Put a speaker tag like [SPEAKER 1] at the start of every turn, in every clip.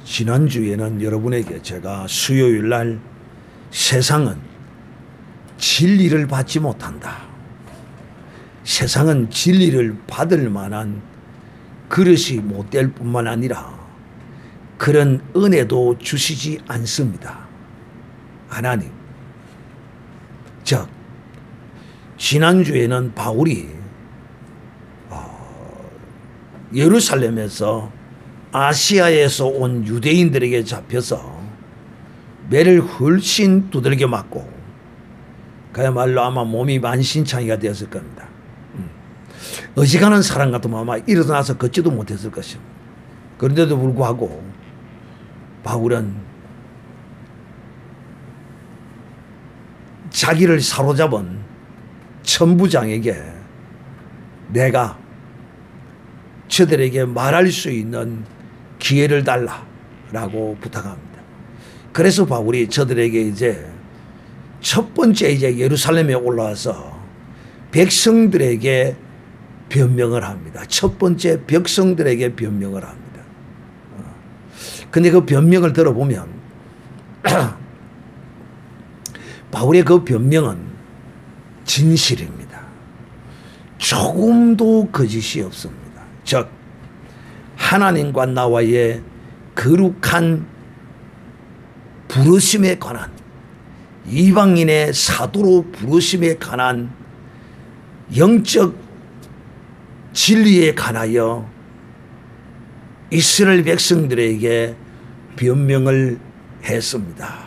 [SPEAKER 1] 지난주에는 여러분에게 제가 수요일 날 세상은 진리를 받지 못한다. 세상은 진리를 받을 만한 그릇이 못 될 뿐만 아니라 그런 은혜도 주시지 않습니다. 하나님. 즉, 지난주에는 바울이 예루살렘에서 아시아에서 온 유대인들에게 잡혀서 매를 훨씬 두들겨 맞고 그야말로 아마 몸이 만신창이가 되었을 겁니다. 어지간한 사람 같으면 아마 일어나서 걷지도 못했을 것입니다. 그런데도 불구하고 바울은 자기를 사로잡은 천부장에게 내가 저들에게 말할 수 있는 기회를 달라라고 부탁합니다. 그래서 바울이 저들에게 이제 첫 번째 이제 예루살렘에 올라와서 백성들에게 변명을 합니다. 첫 번째 백성들에게 변명을 합니다. 근데 그 변명을 들어보면 바울의 그 변명은 진실입니다. 조금도 거짓이 없습니다. 즉 하나님과 나와의 거룩한 부르심에 관한 이방인의 사도로 부르심에 관한 영적 진리에 관하여 이스라엘 백성들에게 변명을 했습니다.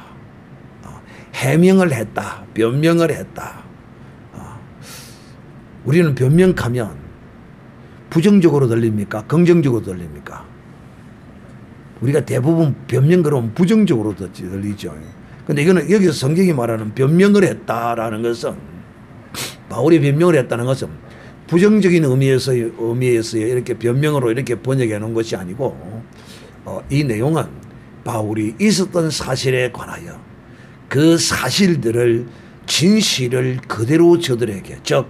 [SPEAKER 1] 해명을 했다. 변명을 했다. 우리는 변명하면 부정적으로 들립니까? 긍정적으로 들립니까? 우리가 대부분 변명 그러면 부정적으로 들리죠. 그런데 이거는 여기서 성경이 말하는 변명을 했다라는 것은 바울이 변명을 했다는 것은 부정적인 의미에서 이렇게 변명으로 이렇게 번역해 놓은 것이 아니고 이 내용은 바울이 있었던 사실에 관하여 그 사실들을 진실을 그대로 저들에게 즉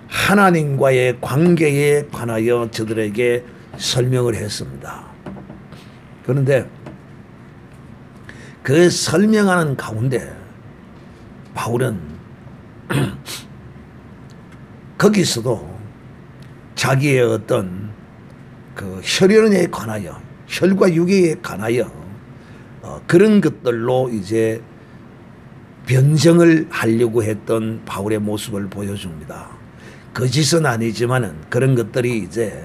[SPEAKER 1] 하나님과의 관계에 관하여 저들에게 설명을 했습니다. 그런데 그 설명하는 가운데 바울은 거기서도 자기의 어떤 그 혈연에 관하여 혈과 육에 관하여 그런 것들로 이제 변정을 하려고 했던 바울의 모습을 보여줍니다. 거짓은 아니지만은 그런 것들이 이제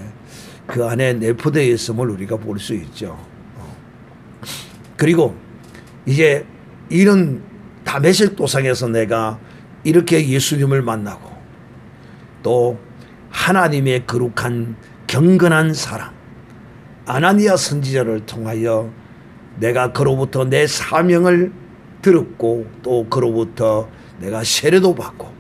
[SPEAKER 1] 그 안에 내포되어 있음을 우리가 볼 수 있죠. 그리고 이제 이런 다메섹 도상에서 내가 이렇게 예수님을 만나고 또 하나님의 거룩한 경건한 사람 아나니아 선지자를 통하여 내가 그로부터 내 사명을 들었고 또 그로부터 내가 세례도 받고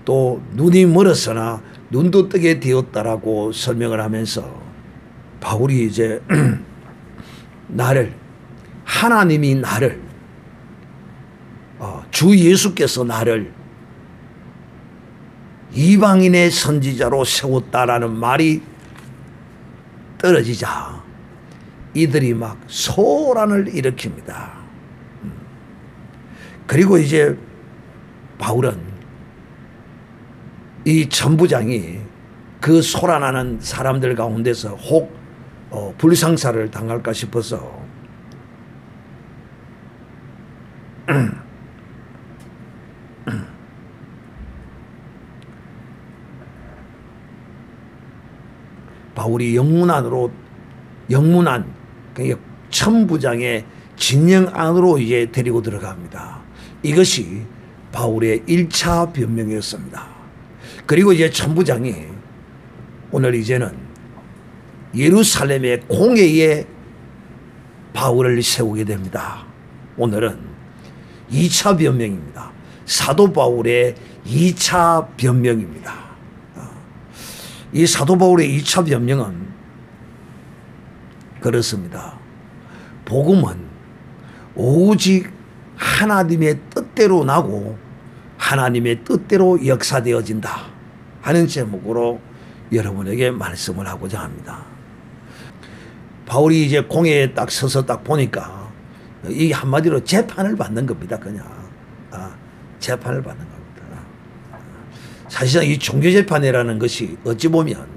[SPEAKER 1] 또 눈이 멀었으나 눈도 뜨게 되었다라고 설명을 하면서 바울이 이제 나를 하나님이 나를 주 예수께서 나를 이방인의 선지자로 세웠다라는 말이 떨어지자 이들이 막 소란을 일으킵니다. 그리고 이제 바울은 이 천부장이 그 소란하는 사람들 가운데서 혹 불상사를 당할까 싶어서 바울이 영문안 그러니까 천부장의 진영 안으로 이제 데리고 들어갑니다. 이것이 바울의 1차 변명이었습니다. 그리고 이제 천부장이 오늘 이제는 예루살렘의 공회에 바울을 세우게 됩니다. 오늘은 2차 변명입니다. 사도 바울의 2차 변명입니다. 이 사도 바울의 2차 변명은 그렇습니다. 복음은 오직 하나님의 뜻대로 나고 하나님의 뜻대로 역사되어진다 하는 제목으로 여러분에게 말씀을 하고자 합니다. 바울이 이제 공회에 딱 서서 딱 보니까 이 한마디로 재판을 받는 겁니다. 그냥 재판을 받는 겁니다. 사실상 이 종교재판이라는 것이 어찌 보면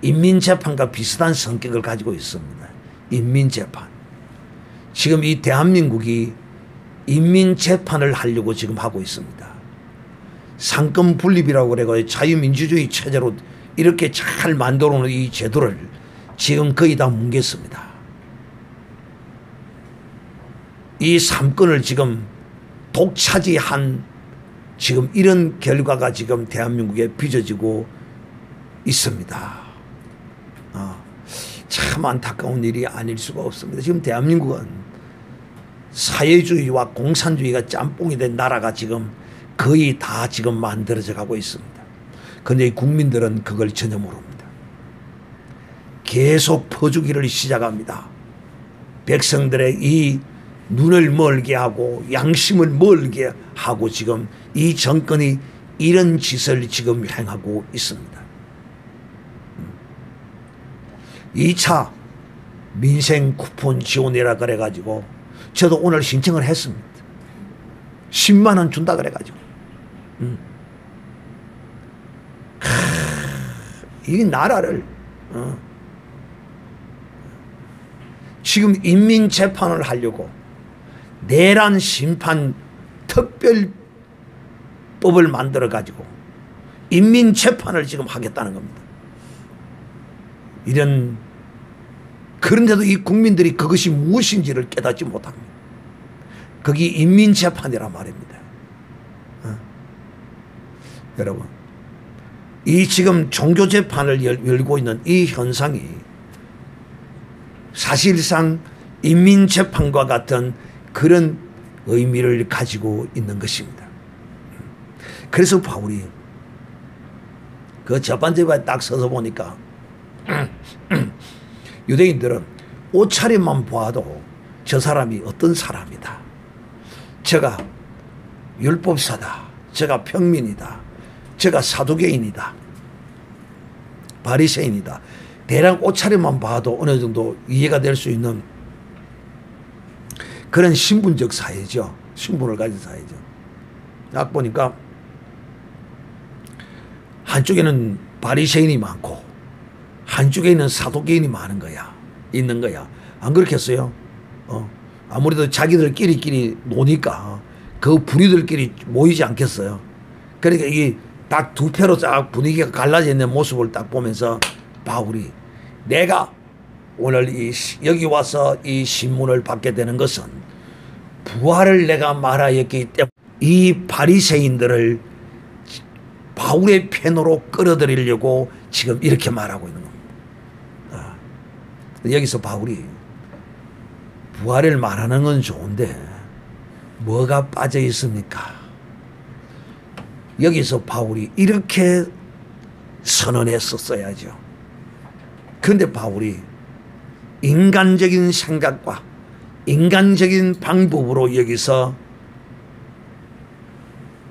[SPEAKER 1] 인민재판과 비슷한 성격을 가지고 있습니다. 인민재판. 지금 이 대한민국이 인민재판을 하려고 지금 하고 있습니다. 상권 분립이라고 그래가지고 자유민주주의 체제로 이렇게 잘 만들어 놓은 이 제도를 지금 거의 다 뭉갰습니다. 이 삼권을 지금 독차지한 지금 이런 결과가 지금 대한민국에 빚어지고 있습니다. 참 안타까운 일이 아닐 수가 없습니다. 지금 대한민국은 사회주의와 공산주의가 짬뽕이 된 나라가 지금 거의 다 지금 만들어져 가고 있습니다. 그런데 국민들은 그걸 전혀 모릅니다. 계속 퍼주기를 시작합니다. 백성들의 이 눈을 멀게 하고 양심을 멀게 하고 지금 이 정권이 이런 짓을 지금 행하고 있습니다. 2차 민생 쿠폰 지원이라 그래가지고 저도 오늘 신청을 했습니다. 10만 원 준다 그래가지고. 이 나라를 지금 인민재판을 하려고 내란 심판 특별법을 만들어 가지고 인민재판을 지금 하겠다는 겁니다. 그런데도 이 국민들이 그것이 무엇인지를 깨닫지 못합니다. 그게 인민재판이란 말입니다. 여러분, 이 지금 종교재판을 열고 있는 이 현상이 사실상 인민재판과 같은 그런 의미를 가지고 있는 것입니다. 그래서 바울이 그 재판대에 딱 서서 보니까 유대인들은 옷차림만 봐도 저 사람이 어떤 사람이다. 저가 율법사다. 저가 평민이다. 저가 사두개인이다. 바리새인이다. 대략 옷차림만 봐도 어느 정도 이해가 될 수 있는 그런 신분적 사회죠. 신분을 가진 사회죠. 딱 보니까 한쪽에는 바리새인이 많고 한쪽에는 사두개인이 많은 거야. 있는 거야. 안 그렇겠어요? 아무래도 자기들끼리 노니까 그 부류들끼리 모이지 않겠어요? 그러니까 이게 딱 두 패로 쫙 분위기가 갈라져 있는 모습을 딱 보면서 바울이 내가 오늘 여기 와서 이 신문을 받게 되는 것은 부활을 내가 말하였기 때문에 이 바리새인들을 바울의 편으로 끌어들이려고 지금 이렇게 말하고 있는 겁니다. 여기서 바울이 부활을 말하는 건 좋은데 뭐가 빠져 있습니까? 여기서 바울이 이렇게 선언했었어야죠. 그런데 바울이 인간적인 생각과 인간적인 방법으로 여기서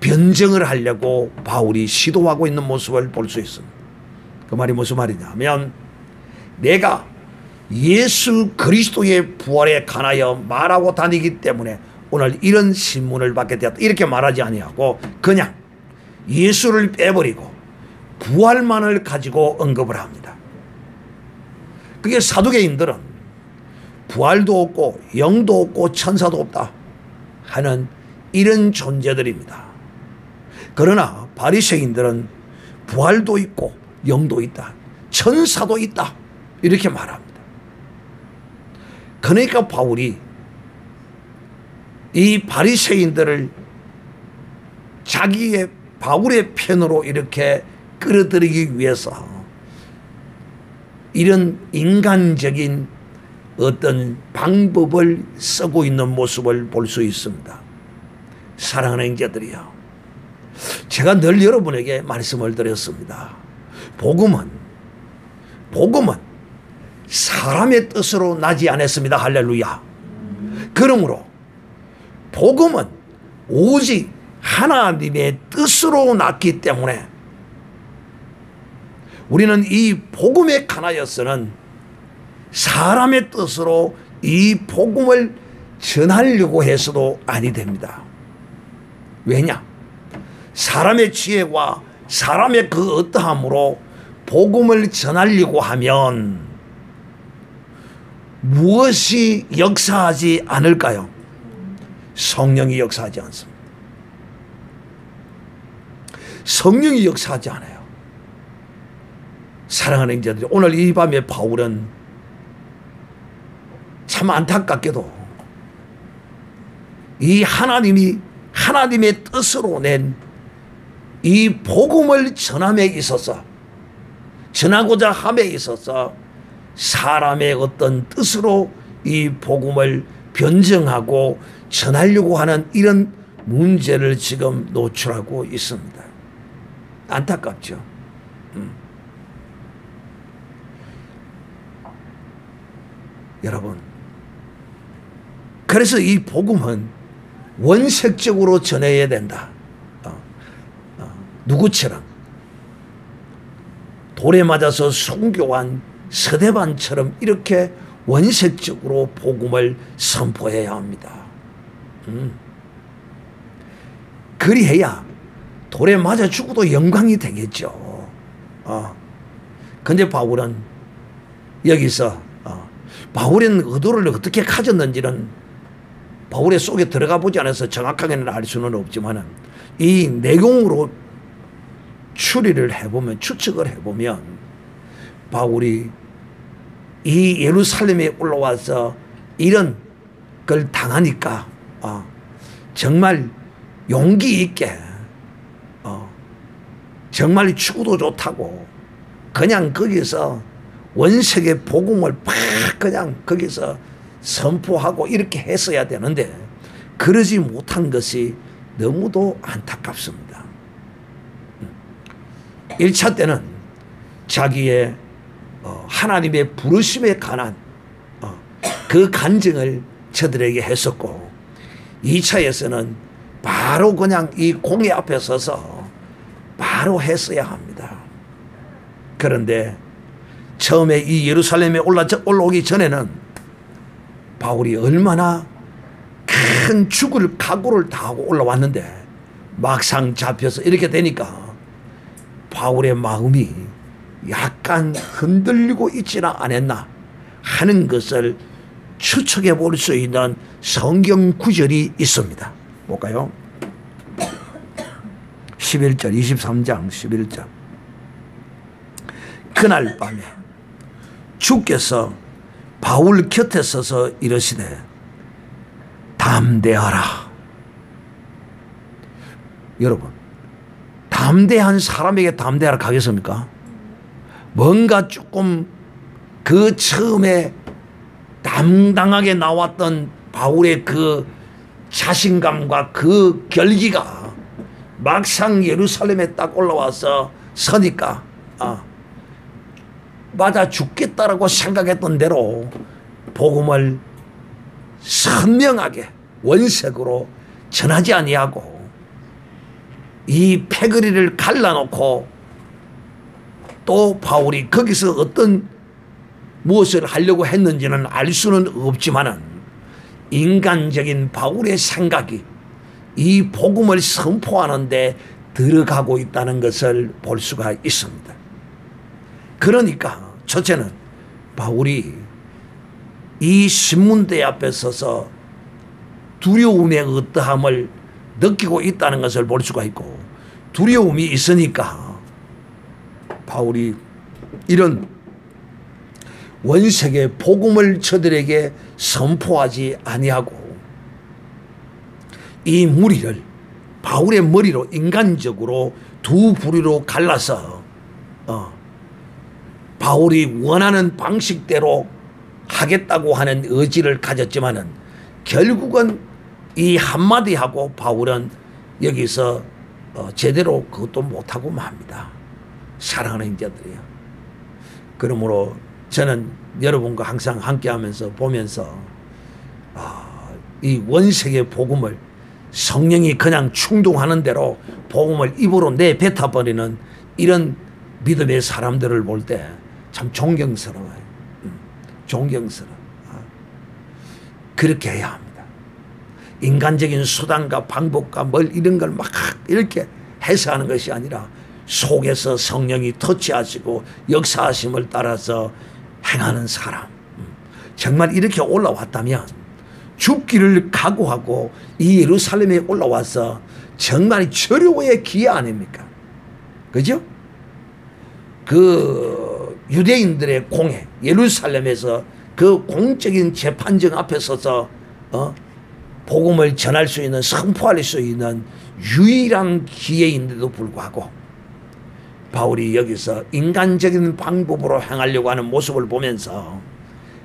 [SPEAKER 1] 변증을 하려고 바울이 시도하고 있는 모습을 볼 수 있습니다. 그 말이 무슨 말이냐면 내가 예수 그리스도의 부활에 관하여 말하고 다니기 때문에 오늘 이런 신문을 받게 되었다. 이렇게 말하지 아니하고 그냥 예수를 빼버리고 부활만을 가지고 언급을 합니다. 그게 사두개인들은 부활도 없고 영도 없고 천사도 없다 하는 이런 존재들입니다. 그러나 바리새인들은 부활도 있고 영도 있다. 천사도 있다. 이렇게 말합니다. 그러니까 바울이 이 바리새인들을 자기의 바울의 편으로 이렇게 끌어들이기 위해서 이런 인간적인 어떤 방법을 쓰고 있는 모습을 볼 수 있습니다. 사랑하는 형제들이요, 제가 늘 여러분에게 말씀을 드렸습니다. 복음은 사람의 뜻으로 나지 않았습니다. 할렐루야. 그러므로 복음은 오직 하나님의 뜻으로 났기 때문에 우리는 이 복음에 관하여서는 사람의 뜻으로 이 복음을 전하려고 해서도 아니 됩니다. 왜냐? 사람의 지혜와 사람의 그 어떠함으로 복음을 전하려고 하면 무엇이 역사하지 않을까요? 성령이 역사하지 않습니다. 성령이 역사하지 않아요. 사랑하는 형제들, 오늘 이 밤에 바울은 참 안타깝게도 이 하나님의 뜻으로 낸 이 복음을 전함에 있어서, 전하고자 함에 있어서 사람의 어떤 뜻으로 이 복음을 변증하고 전하려고 하는 이런 문제를 지금 노출하고 있습니다. 안타깝죠. 여러분, 그래서 이 복음은 원색적으로 전해야 된다. 누구처럼? 돌에 맞아서 순교한 서대반처럼 이렇게 원색적으로 복음을 선포해야 합니다. 그리해야 돌에 맞아 죽어도 영광이 되겠죠. 근데 바울은 여기서 바울의 의도를 어떻게 가졌는지는 바울의 속에 들어가 보지 않아서 정확하게는 알 수는 없지만 이 내용으로 추리를 해보면, 추측을 해보면 바울이 이 예루살렘에 올라와서 이런 걸 당하니까 정말 용기 있게 정말 죽어도 좋다고 그냥 거기서 원색의 복음을 팍 그냥 거기서 선포하고 이렇게 했어야 되는데 그러지 못한 것이 너무도 안타깝습니다. 1차 때는 자기의 하나님의 부르심에 관한 그 간증을 저들에게 했었고 2차에서는 바로 그냥 이 공회 앞에 서서 바로 했어야 합니다. 그런데 처음에 이 예루살렘에 올라오기 전에는 바울이 얼마나 큰 죽을 각오를 다하고 올라왔는데 막상 잡혀서 이렇게 되니까 바울의 마음이 약간 흔들리고 있지는 않았나 하는 것을 추측해 볼 수 있는 성경 구절이 있습니다. 볼까요? 11절, 23장 11절. 그날 밤에 주께서 바울 곁에 서서 이르시되 담대하라. 여러분, 담대한 사람에게 담대하라 가겠습니까? 뭔가 조금 그 처음에 당당하게 나왔던 바울의 그 자신감과 그 결기가 막상 예루살렘에 딱 올라와서 서니까 맞아 죽겠다라고 생각했던 대로 복음을 선명하게 원색으로 전하지 아니하고 이 패거리를 갈라놓고 또 바울이 거기서 어떤 무엇을 하려고 했는지는 알 수는 없지만은 인간적인 바울의 생각이 이 복음을 선포하는데 들어가고 있다는 것을 볼 수가 있습니다. 그러니까 첫째는 바울이 이 신문대 앞에 서서 두려움의 어떠함을 느끼고 있다는 것을 볼 수가 있고 두려움이 있으니까 바울이 이런 원색의 복음을 저들에게 선포하지 아니하고 이 무리를 바울의 머리로 인간적으로 두 부류로 갈라서 바울이 원하는 방식대로 하겠다고 하는 의지를 가졌지만은 결국은 이 한마디 하고 바울은 여기서 제대로 그것도 못하고 맙니다. 사랑하는 형제들이요. 그러므로 저는 여러분과 항상 함께하면서 보면서 이 원색의 복음을 성령이 그냥 충동하는 대로 복음을 입으로 내뱉어버리는 이런 믿음의 사람들을 볼 때 참 존경스러워요. 존경스러워. 그렇게 해야 합니다. 인간적인 수단과 방법과 뭘 이런 걸 막 이렇게 해서 하는 것이 아니라 속에서 성령이 터치하시고 역사하심을 따라서 행하는 사람. 정말 이렇게 올라왔다면 죽기를 각오하고 이 예루살렘에 올라와서 정말 절호의 기회 아닙니까? 그죠? 그 유대인들의 공회, 예루살렘에서 그 공적인 재판정 앞에 서서 복음을 전할 수 있는, 선포할 수 있는 유일한 기회인데도 불구하고 바울이 여기서 인간적인 방법으로 행하려고 하는 모습을 보면서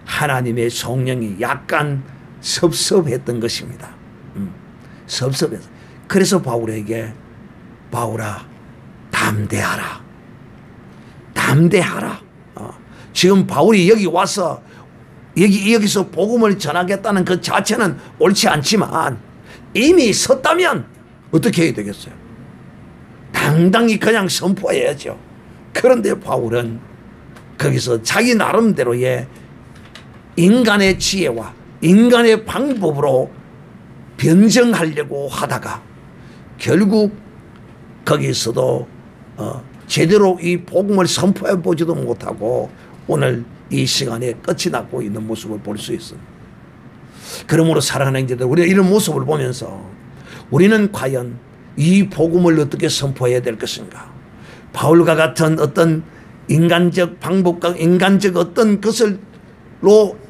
[SPEAKER 1] 하나님의 성령이 약간 섭섭했던 것입니다. 섭섭해서. 그래서 바울에게 바울아 담대하라. 담대하라. 지금 바울이 여기 와서 여기서 복음을 전하겠다는 그 자체는 옳지 않지만 이미 섰다면 어떻게 해야 되겠어요? 당당히 그냥 선포해야죠. 그런데 바울은 거기서 자기 나름대로의 인간의 지혜와 인간의 방법으로 변증하려고 하다가 결국 거기서도 제대로 이 복음을 선포해 보지도 못하고 오늘 이 시간에 끝이 나고 있는 모습을 볼 수 있습니다. 그러므로 사랑하는 형제들, 우리가 이런 모습을 보면서 우리는 과연 이 복음을 어떻게 선포해야 될 것인가? 바울과 같은 어떤 인간적 방법과 인간적 어떤 것으로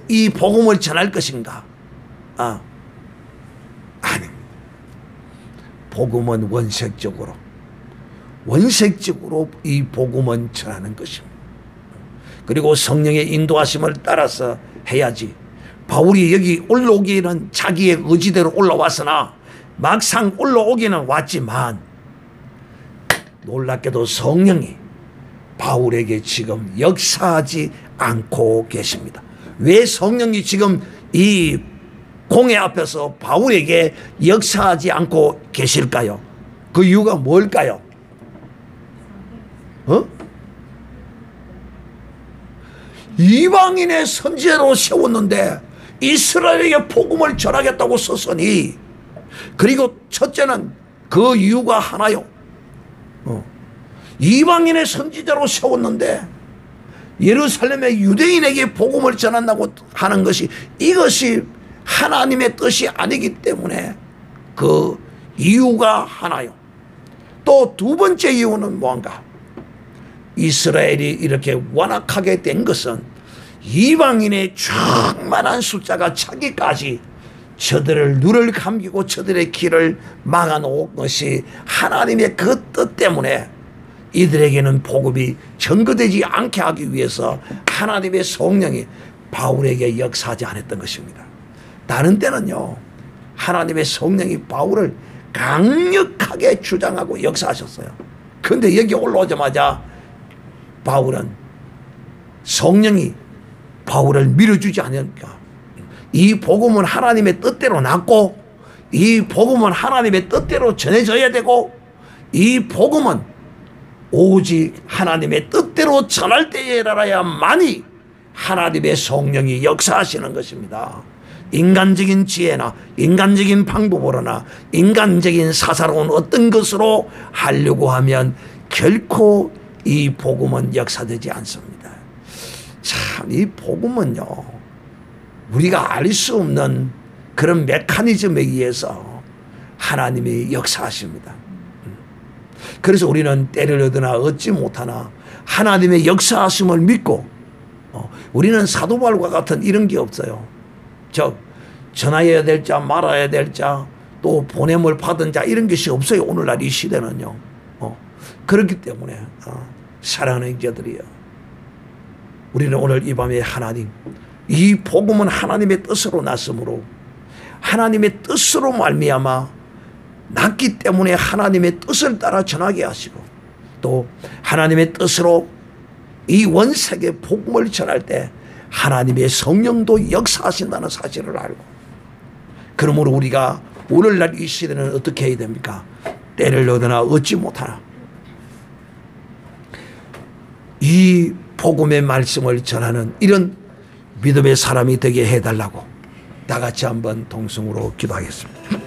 [SPEAKER 1] 이 복음을 전할 것인가? 아닙니다. 복음은 원색적으로 이 복음은 전하는 것입니다. 그리고 성령의 인도하심을 따라서 해야지. 바울이 여기 올라오기는 자기의 의지대로 올라왔으나 막상 올라오기는 왔지만 놀랍게도 성령이 바울에게 지금 역사하지 않고 계십니다. 왜 성령이 지금 이 공회 앞에서 바울에게 역사하지 않고 계실까요? 그 이유가 뭘까요? 이방인의 선지자로 세웠는데 이스라엘에게 복음을 전하겠다고 썼으니, 그리고 첫째는 그 이유가 하나요. 이방인의 선지자로 세웠는데 예루살렘의 유대인에게 복음을 전한다고 하는 것이, 이것이 하나님의 뜻이 아니기 때문에 그 이유가 하나요. 또 두 번째 이유는 뭔가? 이스라엘이 이렇게 완악하게 된 것은 이방인의 충만한 숫자가 차기까지 저들을 눈을 감기고 저들의 길을 막아놓은 것이 하나님의 그 뜻 때문에 이들에게는 복음이 전거되지 않게 하기 위해서 하나님의 성령이 바울에게 역사하지 않았던 것입니다. 다른 때는요, 하나님의 성령이 바울을 강력하게 주장하고 역사하셨어요. 그런데 여기 올라오자마자 바울은 성령이 바울을 밀어주지 않으니까, 이 복음은 하나님의 뜻대로 났고 이 복음은 하나님의 뜻대로 전해져야 되고 이 복음은 오직 하나님의 뜻대로 전할 때에라야만이 하나님의 성령이 역사하시는 것입니다. 인간적인 지혜나 인간적인 방법으로나 인간적인 사사로운 어떤 것으로 하려고 하면 결코 이 복음은 역사되지 않습니다. 참, 이 복음은요, 우리가 알 수 없는 그런 메커니즘에 의해서 하나님이 역사하십니다. 그래서 우리는 때를 얻으나 얻지 못하나 하나님의 역사하심을 믿고, 우리는 사도 바울과 같은 이런 게 없어요. 전하여야 될 자, 말아야 될 자, 또 보냄을 받은 자, 이런 것이 없어요. 오늘날 이 시대는요. 그렇기 때문에 사랑하는 형제들이요, 우리는 오늘 이 밤에 하나님, 이 복음은 하나님의 뜻으로 났으므로 하나님의 뜻으로 말미암아 났기 때문에 하나님의 뜻을 따라 전하게 하시고, 또 하나님의 뜻으로 이 원색의 복음을 전할 때 하나님의 성령도 역사하신다는 사실을 알고, 그러므로 우리가 오늘날 이 시대는 어떻게 해야 됩니까? 때를 얻으나 얻지 못하나 이 복음의 말씀을 전하는 이런 믿음의 사람이 되게 해달라고 다 같이 한번 동성으로 기도하겠습니다.